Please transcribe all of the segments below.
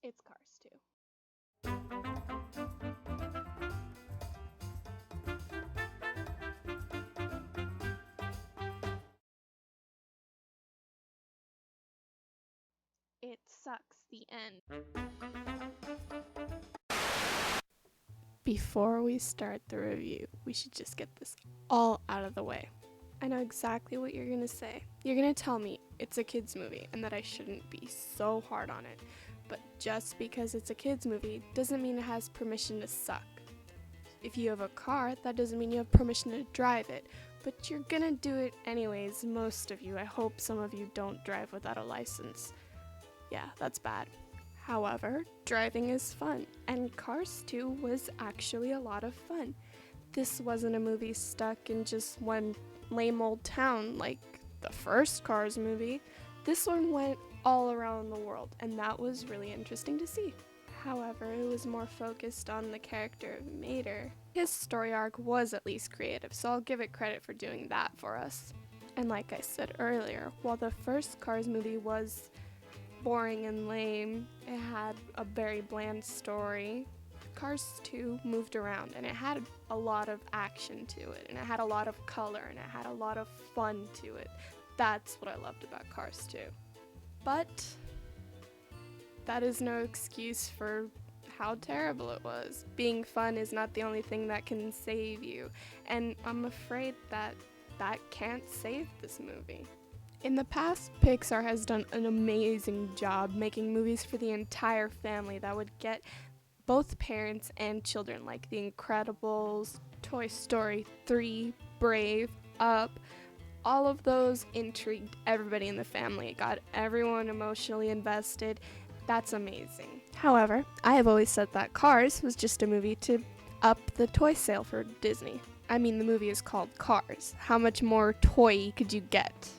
It's Cars 2. It sucks, the end. Before we start the review, we should just get this all out of the way. I know exactly what you're gonna say. You're gonna tell me it's a kid's movie and that I shouldn't be so hard on it. But just because it's a kid's movie doesn't mean it has permission to suck. If you have a car, that doesn't mean you have permission to drive it. But you're gonna do it anyways, most of you. I hope some of you don't drive without a license. Yeah, that's bad. However, driving is fun, and Cars 2 was actually a lot of fun. This wasn't a movie stuck in just one lame old town like the first Cars movie. This one went all around the world, and that was really interesting to see. However, it was more focused on the character of Mater. His story arc was at least creative, so I'll give it credit for doing that for us. And like I said earlier, while the first Cars movie was boring and lame, it had a very bland story, Cars 2 moved around and it had a lot of action to it, and it had a lot of color, and it had a lot of fun to it. That's what I loved about Cars 2. But that is no excuse for how terrible it was. Being fun is not the only thing that can save you, and I'm afraid that can't save this movie. In the past, Pixar has done an amazing job making movies for the entire family that would get both parents and children, like The Incredibles, Toy Story 3, Brave, Up. All of those intrigued everybody in the family. It got everyone emotionally invested. That's amazing. However, I have always said that Cars was just a movie to up the toy sale for Disney. I mean, the movie is called Cars. How much more toy could you get?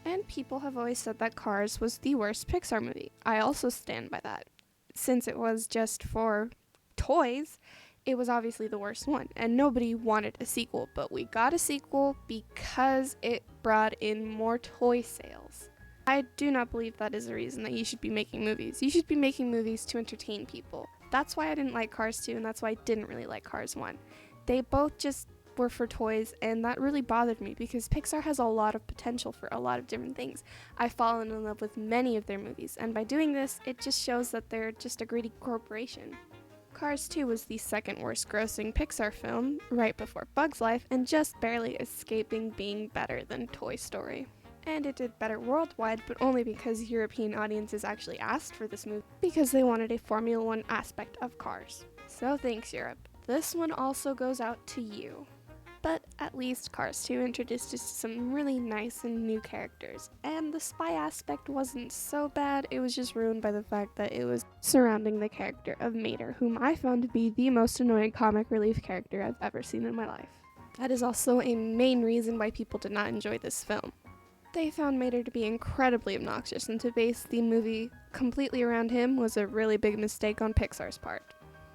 And people have always said that Cars was the worst Pixar movie. I also stand by that. Since it was just for toys, it was obviously the worst one, and nobody wanted a sequel, but we got a sequel because it brought in more toy sales. I do not believe that is a reason that you should be making movies. You should be making movies to entertain people. That's why I didn't like Cars 2, and that's why I didn't really like Cars 1. They both just were for toys, and that really bothered me because Pixar has a lot of potential for a lot of different things. I've fallen in love with many of their movies, and by doing this, it just shows that they're just a greedy corporation. Cars 2 was the second worst grossing Pixar film, right before Bug's Life, and just barely escaping being better than Toy Story. And it did better worldwide, but only because European audiences actually asked for this movie, because they wanted a Formula One aspect of Cars. So thanks, Europe. This one also goes out to you. But at least Cars 2 introduced us to some really nice and new characters, and the spy aspect wasn't so bad. It was just ruined by the fact that it was surrounding the character of Mater, whom I found to be the most annoying comic relief character I've ever seen in my life. That is also a main reason why people did not enjoy this film. They found Mater to be incredibly obnoxious, and to base the movie completely around him was a really big mistake on Pixar's part.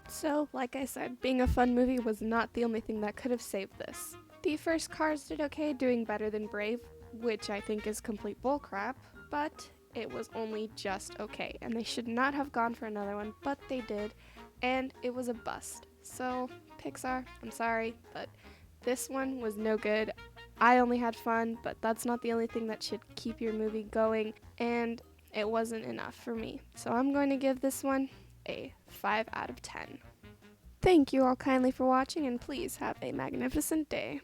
So, like I said, being a fun movie was not the only thing that could have saved this. The first Cars did okay, doing better than Brave, which I think is complete bullcrap, but it was only just okay, and they should not have gone for another one, but they did, and it was a bust. So, Pixar, I'm sorry, but this one was no good. I only had fun, but that's not the only thing that should keep your movie going, and it wasn't enough for me. So I'm going to give this one a 5 out of 10. Thank you all kindly for watching, and please have a magnificent day.